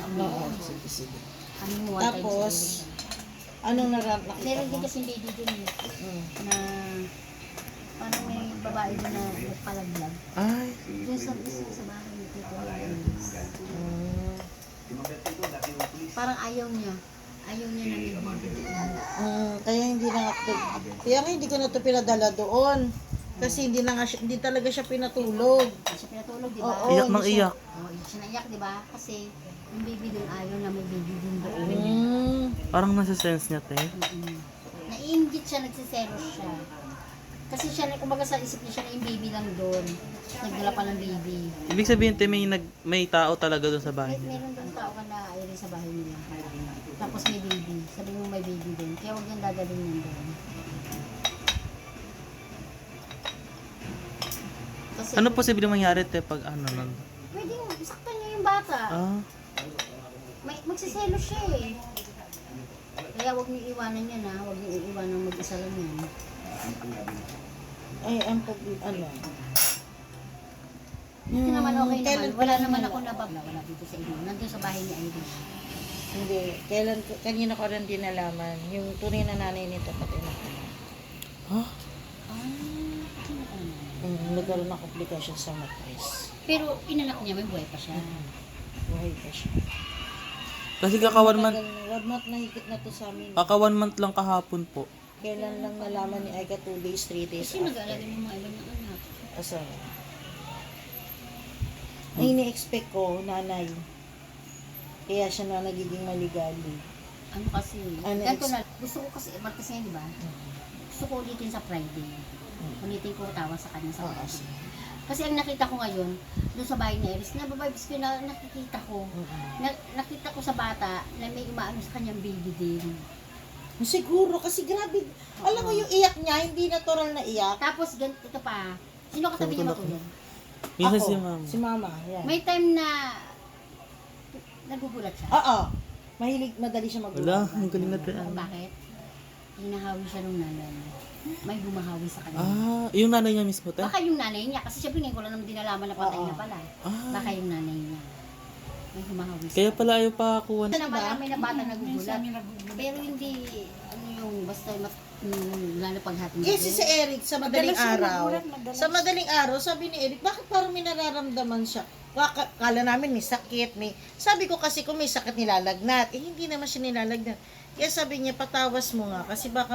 Oo, sige, sige. Kami mo Tapos, anong nakita meron din mo? kasi baby dun Mm. na parang may babae din na nagpalaglag. Ay, Doon sa bahay ni Tito Luis. Mm. Parang ayaw niya. Ayaw niya na may baby doon. Kaya hindi na nga, kaya nga hindi ko na ito pinadala doon. Kasi hindi na nga siya, hindi talaga siya pinatulog. Hindi siya pinatulog, di ba? Oo. iyak hindi ng siya- iyak. Oo, hindi siya naiyak, di ba? Kasi yung baby doon ayaw na may baby din doon. Mm. Parang nasa sense niya, te. Naiinggit siya, nagsiselos siya. Kasi siya, kumbaga sa isip niya siya na yung baby lang doon. Nagdala pa ng baby. Ibig sabihin, te, may tao talaga doon sa bahay Kahit niya. meron doon tao ka na ayaw rin sa bahay nila. Tapos may baby. Sabi mo may baby din. Kaya huwag niyang dadalhin yan doon. Kasi Ano posible mangyari, te, pag ano nun? pwedeng saktan niya yung bata. Ah, Magsiselos siya eh. Kaya huwag niyo iwanan yan ha. Huwag niyo iwanan mag-isa lang yan. Ay, ang pag, ano. Ito naman okay naman. Kailan- Wala naman ako nababla. Wala dito sa inyo. Nandun sa bahay ni Irish. Hindi, kanina ko rin din nalaman, yung tunay na nanay nito pati na. huh? Nagkaroon ng komplikasyon sa matris. Pero inanak niya, may buhay pa siya. Buhay pa siya. Kasi kaka 1 month, One month na higit na to sa amin. kaka 1 month lang kahapon po. Kailan lang nalaman ni Aika 2 days, 3 days Kasi nag-aalala ng mga ibang anak. asawa. Ay, ini-expect ko, nanay. Kaya siya na nagiging maligali. Ano kasi, Ano, ganito na, gusto ko kasi, Martes ngayon, di ba? Gusto ko ulitin sa Friday. Ulitin ko tawa sa kanya sa Oo. Friday. Kasi ang nakita ko ngayon, doon sa bahay ni Iris, nababibis ko na nakikita ko. Nakita ko sa bata na may umaano sa kanyang baby din. Siguro, kasi grabe. Alam mo yung iyak niya, hindi natural na iyak. Tapos, ito pa, sino katabi niya matulog? Minsan Ako, si ma'am. Si mama, yan. May time na nagugulat siya. Oo. Mahilig, madali siya Wala, magulat. ang galing na, te. Bakit? Hinahawi siya ng nanay. May bumahawi sa kanya. Ah, yung nanay niya mismo, te? Baka yung nanay niya, kasi syempre ngayon ko lang naman dinalaman na patay Oo. na pala. Ah, Baka yung nanay niya. May humahawi sa kaya pala ayaw pa kuha. Ito naman namin na bata nagugulat. Pero hindi, ano yung, basta lalo paghati mo. Kasi si Eric, sa madaling araw, sa madaling araw, sabi ni Eric, bakit parang may nararamdaman siya? Kala namin may sakit, sabi ko kasi kung may sakit nilalagnat, hindi naman siya nilalagnat. Kaya sabi niya, patawas mo nga, kasi baka